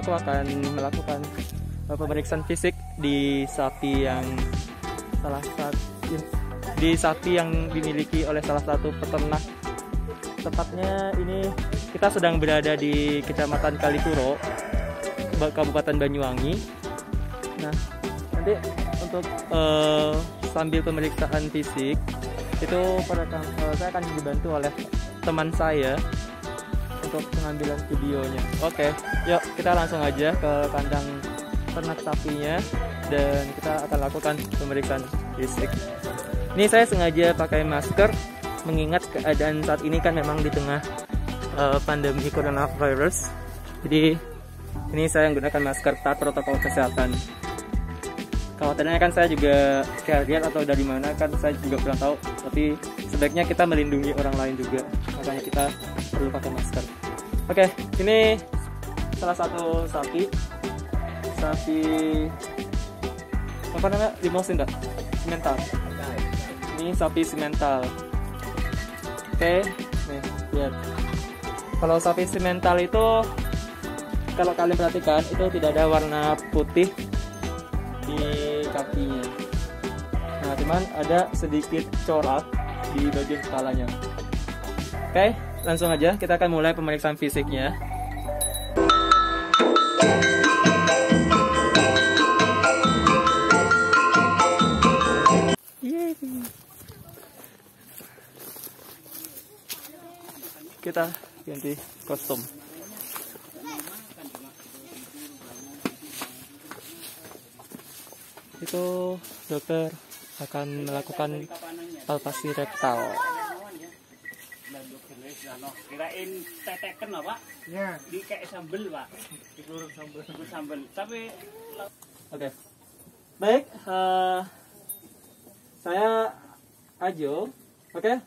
aku akan melakukan pemeriksaan fisik di sapi yang dimiliki oleh salah satu peternak. Tepatnya ini kita sedang berada di Kecamatan Kalipuro, Kabupaten Banyuwangi. Nah, nanti untuk sambil pemeriksaan fisik itu saya akan dibantu oleh teman saya untuk pengambilan videonya. Oke, yuk kita langsung aja ke kandang ternak sapinya dan kita akan lakukan pemeriksaan fisik. Ini saya sengaja pakai masker mengingat keadaan saat ini kan memang di tengah pandemi coronavirus. Jadi ini saya menggunakan masker taat protokol kesehatan. Khawatirnya kan saya juga carrier atau dari mana kan saya juga kurang tahu. Tapi sebaiknya kita melindungi orang lain juga. Makanya kita perlu pakai masker. Oke, ini salah satu sapi apa namanya? Limousin enggak? Simental. Ini sapi simental. Oke, nih lihat. Kalau sapi simental itu, kalau kalian perhatikan itu tidak ada warna putih di kakinya. Nah, cuman ada sedikit corak di bagian kepalanya. Oke, langsung aja kita akan mulai pemeriksaan fisiknya. Kita ganti kostum. Itu dokter akan melakukan palpasi rektal. Kirain teteken apa? Ya. Di kayak sambel, Pak. Dikurung sambel. Tapi Oke. Baik, saya Ajo. Oke.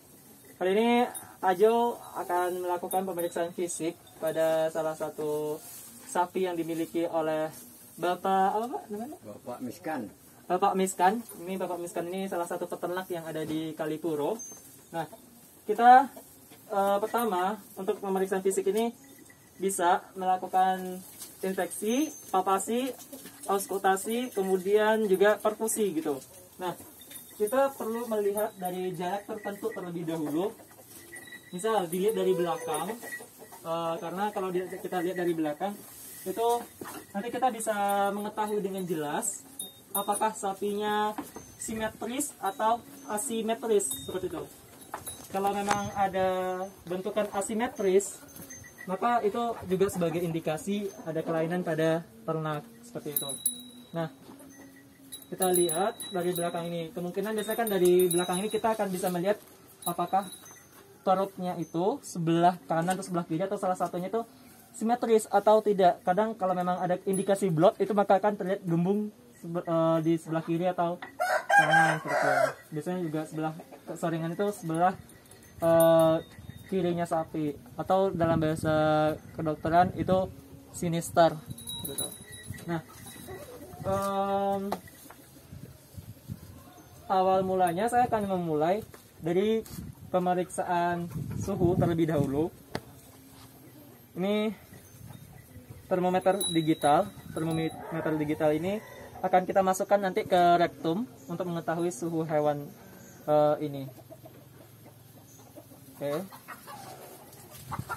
Kali ini Ajo akan melakukan pemeriksaan fisik pada salah satu sapi yang dimiliki oleh Bapak apa Pak namanya? Bapak Miskan. Bapak Miskan. Ini Bapak Miskan ini salah satu peternak yang ada di Kalipuro. Nah, kita pertama untuk pemeriksaan fisik ini bisa melakukan inspeksi, palpasi, auskultasi, kemudian juga perkusi gitu. Nah, kita perlu melihat dari jarak tertentu terlebih dahulu. Misal dilihat dari belakang, karena kalau kita lihat dari belakang itu nanti kita bisa mengetahui dengan jelas apakah sapinya simetris atau asimetris seperti itu. Kalau memang ada bentukan asimetris, maka itu juga sebagai indikasi ada kelainan pada ternak seperti itu. Nah, kita lihat dari belakang ini. Kemungkinan biasanya kan dari belakang ini kita akan bisa melihat apakah perutnya itu sebelah kanan atau sebelah kiri atau salah satunya itu simetris atau tidak. Kadang kalau memang ada indikasi blood itu maka akan terlihat gembung di sebelah kiri atau kanan seperti itu. Biasanya juga sebelah kesoringan itu sebelah kirinya sapi atau dalam bahasa kedokteran itu sinister gitu. Nah, awal mulanya saya akan memulai dari pemeriksaan suhu terlebih dahulu. Ini termometer digital. Termometer digital ini akan kita masukkan nanti ke rektum untuk mengetahui suhu hewan ini. Oke.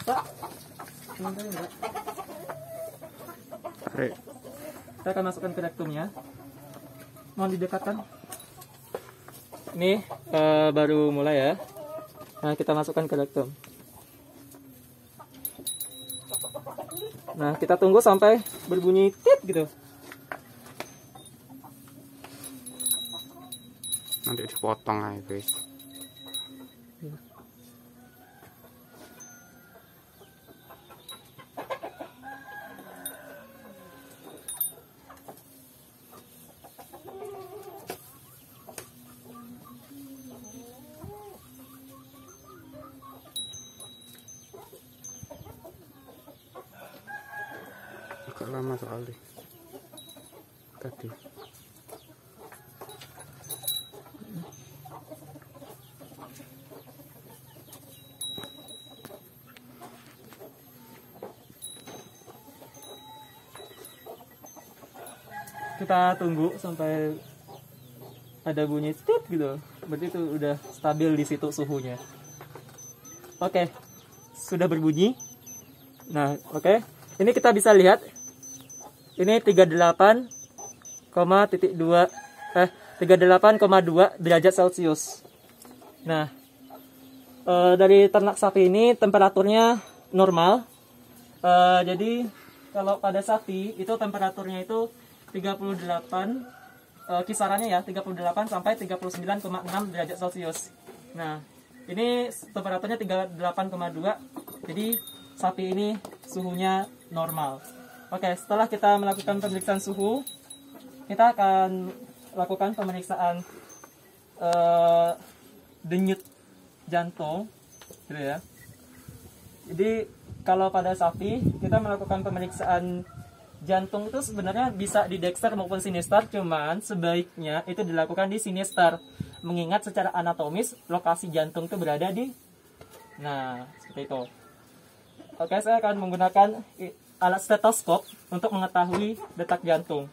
Pak, kita akan masukkan ke rektumnya. Mohon didekatkan. Ini baru mulai ya. Nah, kita masukkan ke rektum. Nah, kita tunggu sampai berbunyi tit gitu. Nanti dipotong aja guys. Agak lama sekali tadi. kita tunggu sampai ada bunyi tit gitu. Berarti itu udah stabil di situ suhunya. Oke, sudah berbunyi. Nah, oke. Ini kita bisa lihat. Ini 38,2 derajat Celcius. Nah, dari ternak sapi ini temperaturnya normal. Jadi kalau pada sapi itu temperaturnya itu 38, kisarannya ya 38 sampai 39,6 derajat Celcius. Nah, ini temperaturnya 38,2. Jadi sapi ini suhunya normal. Oke, setelah kita melakukan pemeriksaan suhu, kita akan lakukan pemeriksaan denyut jantung, gitu ya. Jadi kalau pada sapi kita melakukan pemeriksaan jantung itu sebenarnya bisa di dexter maupun sinister, cuman sebaiknya itu dilakukan di sinister, mengingat secara anatomis lokasi jantung itu berada di, nah seperti itu. Oke, saya akan menggunakan alat stetoskop untuk mengetahui detak jantung.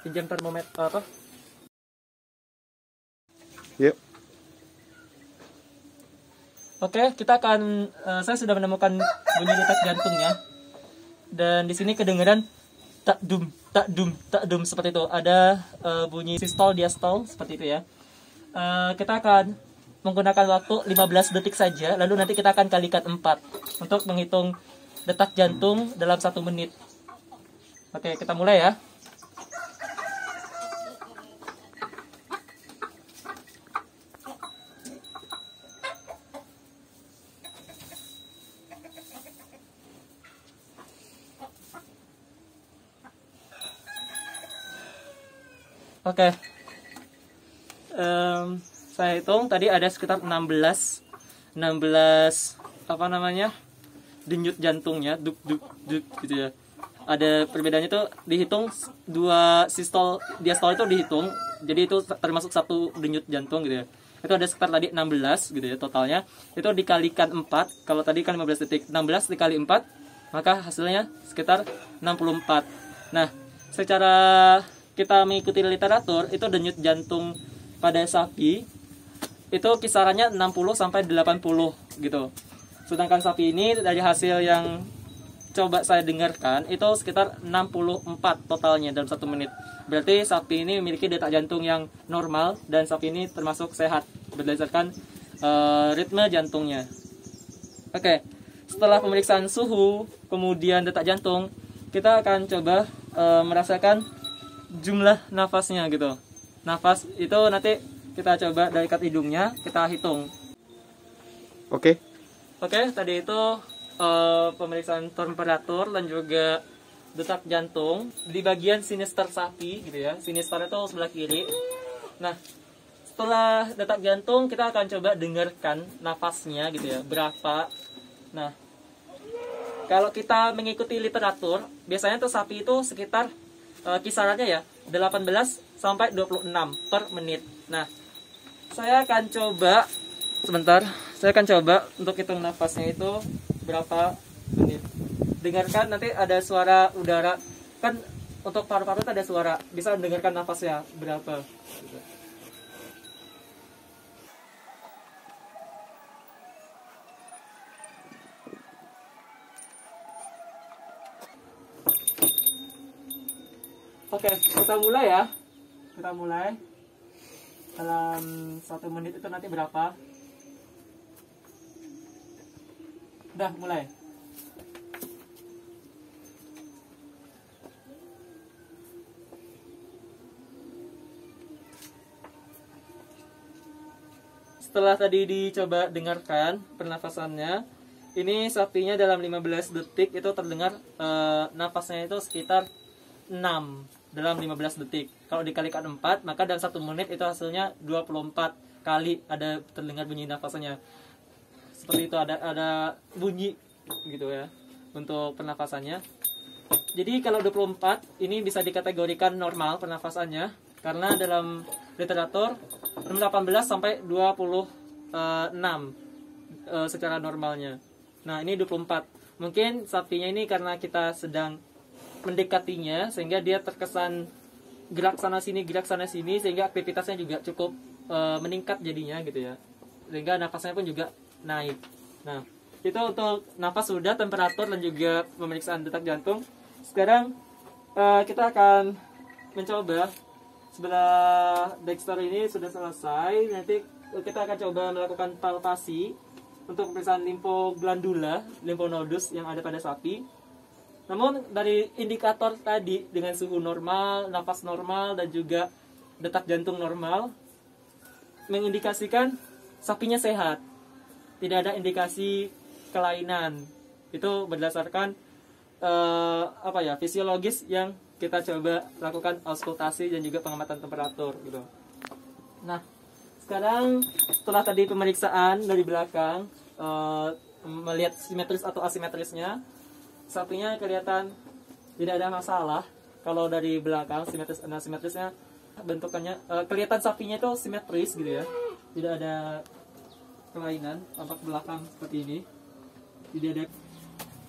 Pinjam termometer apa? Yuk. Oke, kita akan. Saya sudah menemukan bunyi detak jantungnya, dan di sini kedengaran tak dum, tak dum, tak dum seperti itu. Ada bunyi sistol, diastol seperti itu ya. Kita akan menggunakan waktu 15 detik saja, lalu nanti kita akan kalikan 4 untuk menghitung detak jantung dalam 1 menit. Oke, kita mulai ya. Oke. Saya hitung tadi ada sekitar 16 apa namanya? Denyut jantungnya, duk duk duk gitu ya. Ada perbedaannya tuh dihitung 2 sistol diastol itu dihitung. Jadi itu termasuk 1 denyut jantung gitu ya. Itu ada sekitar tadi 16 gitu ya totalnya. Itu dikalikan 4. Kalau tadi kan 15 detik. 16 dikali 4 maka hasilnya sekitar 64. Nah, secara kita mengikuti literatur itu denyut jantung pada sapi itu kisarannya 60 sampai 80 gitu. Sedangkan sapi ini dari hasil yang coba saya dengarkan itu sekitar 64 totalnya dalam 1 menit. Berarti sapi ini memiliki detak jantung yang normal dan sapi ini termasuk sehat berdasarkan ritme jantungnya. Oke, setelah pemeriksaan suhu kemudian detak jantung, kita akan coba merasakan jumlah nafasnya gitu. Nafas itu nanti kita coba dari ikat hidungnya, kita hitung. Oke. Oke, tadi itu pemeriksaan temperatur dan juga detak jantung di bagian sinister sapi gitu ya. Sinister itu sebelah kiri. Nah, setelah detak jantung kita akan coba dengarkan nafasnya gitu ya, berapa. Nah, kalau kita mengikuti literatur, biasanya tuh sapi itu sekitar kisarannya ya 18 sampai 26 per menit. Nah, saya akan coba sebentar. Saya akan coba untuk hitung nafasnya itu berapa menit. Dengarkan nanti ada suara udara. Kan untuk paru-paru ada suara. Bisa dengarkan nafasnya berapa. Oke, kita mulai ya. Kita mulai. Dalam 1 menit itu nanti berapa? Udah, mulai. Setelah tadi dicoba dengarkan pernafasannya, ini sapinya dalam 15 detik itu terdengar nafasnya itu sekitar 6 dalam 15 detik. Kalau dikalikan 4, maka dalam 1 menit itu hasilnya 24 kali ada terdengar bunyi nafasannya. Seperti itu, ada bunyi gitu ya untuk pernafasannya. Jadi kalau 24 ini bisa dikategorikan normal pernafasannya karena dalam literatur 18 sampai 26 secara normalnya. Nah, ini 24. mungkin sapinya ini karena kita sedang mendekatinya sehingga dia terkesan gerak sana sini sehingga aktivitasnya juga cukup meningkat jadinya gitu ya, sehingga nafasnya pun juga naik. Nah, itu untuk nafas sudah, temperatur dan juga pemeriksaan detak jantung. Sekarang kita akan mencoba sebelah Dexter ini sudah selesai. Nanti kita akan coba melakukan palpasi untuk pemeriksaan limfoglandula, limfonodus yang ada pada sapi. Namun dari indikator tadi dengan suhu normal, nafas normal dan juga detak jantung normal mengindikasikan sapinya sehat. Tidak ada indikasi kelainan. Itu berdasarkan fisiologis yang kita coba lakukan auskultasi dan juga pengamatan temperatur gitu. Nah, sekarang setelah tadi pemeriksaan dari belakang melihat simetris atau asimetrisnya, sapinya kelihatan tidak ada masalah. Kalau dari belakang simetris dan asimetrisnya bentukannya kelihatan sapinya itu simetris gitu ya, tidak ada kelainan. Tampak belakang seperti ini, tidak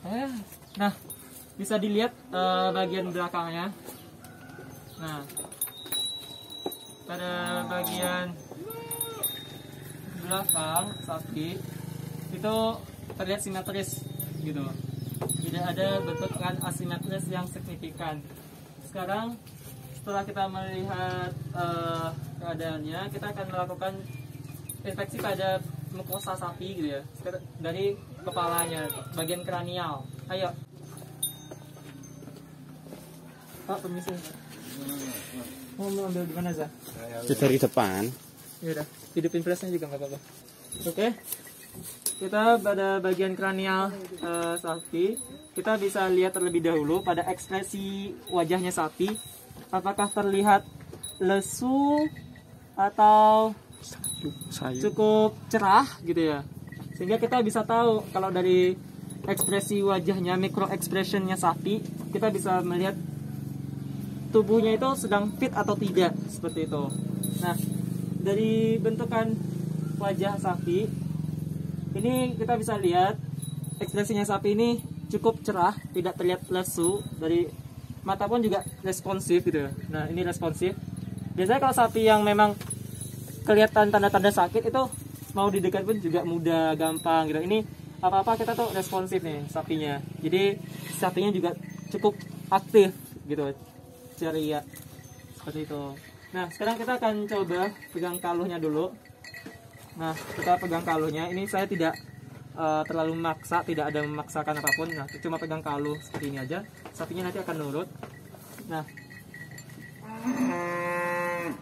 ada. Nah, bisa dilihat bagian belakangnya. Nah, pada bagian belakang sapi itu terlihat simetris gitu, tidak ada bentukan asimetris yang signifikan. Sekarang setelah kita melihat keadaannya, kita akan melakukan inspeksi pada mukosa sapi gitu ya, dari kepalanya, bagian kranial. Ayo Pak, permisi. Mau ambil di mana, Zah? Dari depan. Ya udah, hidupin flashnya juga nggak apa-apa. Oke, kita pada bagian kranial sapi, kita bisa lihat terlebih dahulu pada ekspresi wajahnya sapi, apakah terlihat lesu atau cukup cerah gitu ya, sehingga kita bisa tahu kalau dari ekspresi wajahnya, micro expressionnya sapi, kita bisa melihat tubuhnya itu sedang fit atau tidak, seperti itu. Nah, dari bentukan wajah sapi ini kita bisa lihat ekspresinya sapi ini cukup cerah, tidak terlihat lesu, dari mata pun juga responsif gitu ya. Nah, ini responsif. Biasanya kalau sapi yang memang kelihatan tanda-tanda sakit itu mau didekat pun juga mudah, gampang gitu. Ini apa-apa kita tuh responsif nih sapinya. Jadi sapinya juga cukup aktif gitu, ceria seperti itu. Nah, sekarang kita akan coba pegang kaluhnya dulu. Nah, kita pegang kaluhnya. Ini saya tidak terlalu memaksa, tidak ada memaksakan apapun. Nah, cuma pegang kaluh seperti ini aja. Sapinya nanti akan nurut. Nah,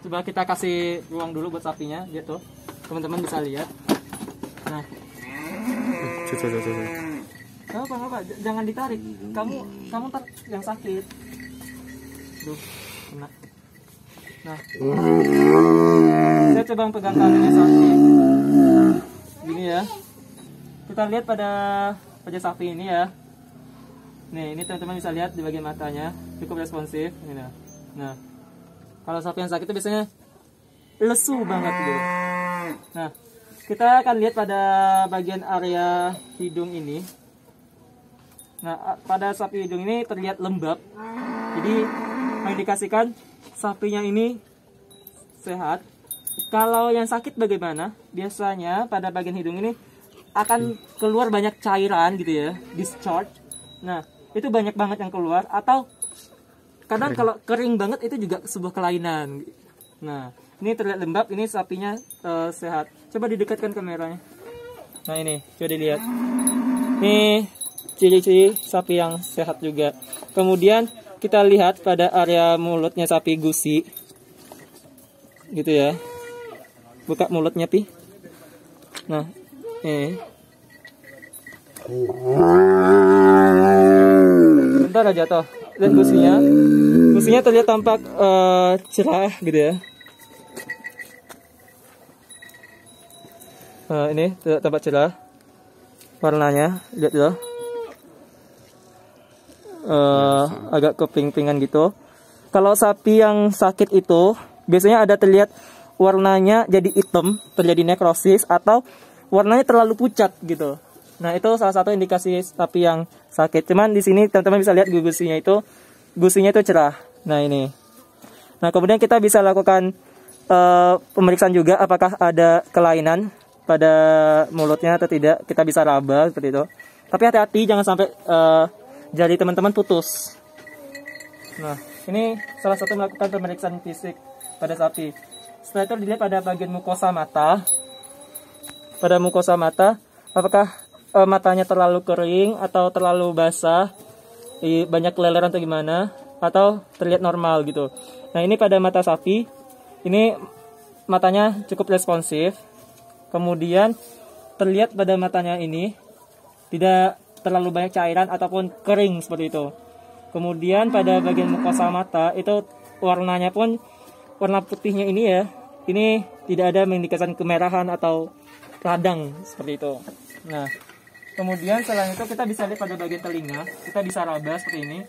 coba kita kasih ruang dulu buat sapinya, gitu. Teman-teman bisa lihat. Nah, apa? Jangan ditarik. Kamu ntar yang sakit. Duh, kena. Nah, saya coba pegang kaluhnya sapi. Gini ya. Kita lihat pada wajah sapi ini ya. Nih, ini teman-teman bisa lihat di bagian matanya, cukup responsif. Nah, kalau sapi yang sakit itu biasanya lesu banget gitu. Nah, kita akan lihat pada bagian area hidung ini. Nah, pada sapi hidung ini terlihat lembab. Jadi mengindikasikan sapinya ini sehat. Kalau yang sakit bagaimana? Biasanya pada bagian hidung ini akan keluar banyak cairan gitu ya, discharge. Nah, itu banyak banget yang keluar, atau kadang kalau kering banget itu juga sebuah kelainan. Nah, ini terlihat lembab, ini sapinya sehat. Coba didekatkan kameranya. Nah, ini coba dilihat. Ini ciri-ciri sapi yang sehat juga. Kemudian kita lihat pada area mulutnya sapi gusi, gitu ya. Buka mulutnya, Pi. Nah, bentar aja toh. Lihat gusinya. Gusinya terlihat tampak cerah gitu ya. Nah, ini terlihat tampak cerah. Warnanya, lihat ya. Agak keping-pingan gitu. Kalau sapi yang sakit itu biasanya ada terlihat warnanya jadi hitam, terjadi nekrosis, atau warnanya terlalu pucat gitu. Nah, itu salah satu indikasi sapi yang sakit. Cuman di sini teman-teman bisa lihat gusinya itu cerah. Nah, ini. Nah, kemudian kita bisa lakukan pemeriksaan juga apakah ada kelainan pada mulutnya atau tidak. Kita bisa raba seperti itu. Tapi hati-hati jangan sampai jari teman-teman putus. Nah, ini salah satu melakukan pemeriksaan fisik pada sapi. Setelah itu dilihat pada bagian mukosa mata. Pada mukosa mata, apakah matanya terlalu kering atau terlalu basah, banyak keleleran atau gimana, atau terlihat normal gitu. Nah, ini pada mata sapi, ini matanya cukup responsif. Kemudian terlihat pada matanya ini tidak terlalu banyak cairan ataupun kering seperti itu. Kemudian pada bagian mukosa mata itu warnanya pun warna putihnya ini ya, ini tidak ada mengindikasikan kemerahan atau radang seperti itu. Nah, kemudian selain itu kita bisa lihat pada bagian telinga, kita bisa raba seperti ini.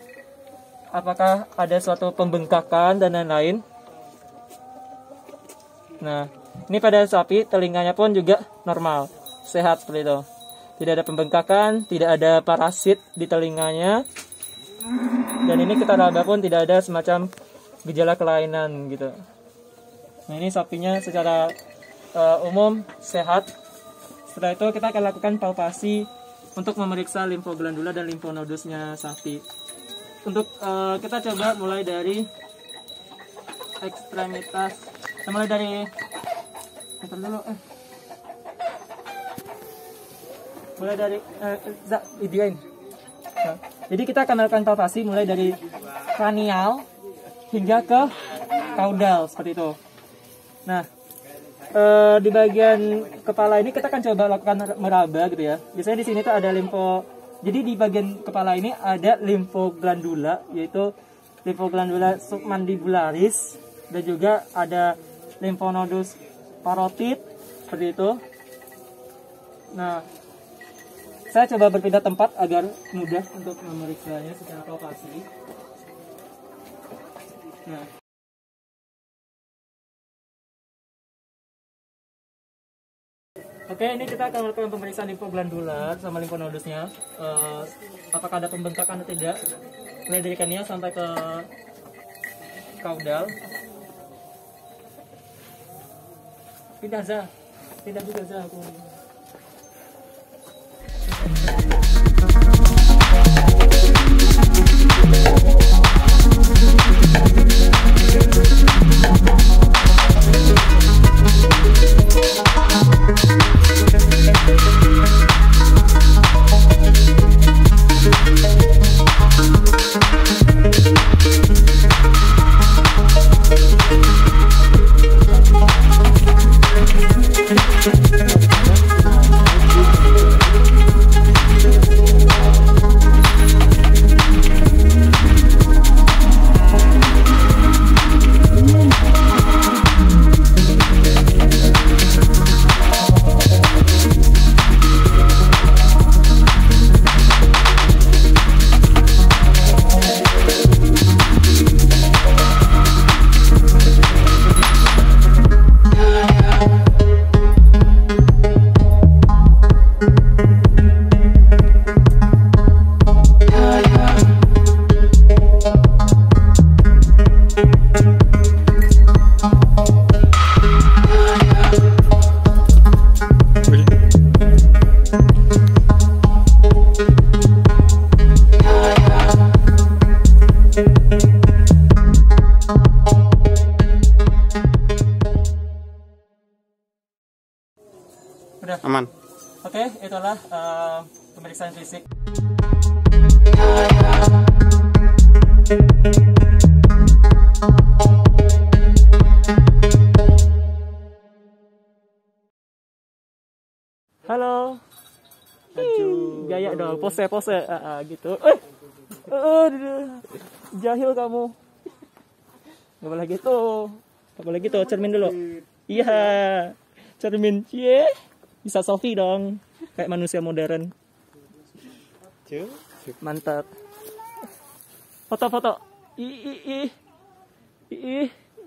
Apakah ada suatu pembengkakan dan lain-lain. Nah, ini pada sapi telinganya pun juga normal, sehat seperti itu. Tidak ada pembengkakan, tidak ada parasit di telinganya. Dan ini kita raba pun tidak ada semacam gejala kelainan gitu. Nah, ini sapinya secara umum sehat. Setelah itu kita akan lakukan palpasi untuk memeriksa limfoglandula dan limfonodusnya sapi. Untuk kita coba mulai dari ekstremitas, mulai dari ideain. Nah, jadi kita akan melakukan palpasi mulai dari kranial hingga ke kaudal seperti itu. Nah, di bagian kepala ini kita akan coba lakukan meraba gitu ya. Biasanya di sini tuh ada jadi di bagian kepala ini ada limfoglandula, yaitu limfoglandula submandibularis, dan juga ada limfonodus parotid seperti itu. Nah, saya coba berpindah tempat agar mudah untuk memeriksanya secara palpasi. Nah, oke, ini kita akan melakukan pemeriksaan limfoglandula sama limfonodusnya. Apakah ada pembengkakan atau tidak? Mulai dari kranial sampai ke kaudal. Pindah juga Zah. Udah. Aman. Oke, itulah pemeriksaan fisik. Halo. Gaya dong, pose gitu. Jahil kamu. Gak boleh gitu. Cermin dulu. Iya. Cermin. Bisa selfie dong. Kayak manusia modern. Mantap. Foto.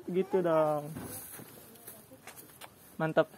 Gitu dong. Mantap.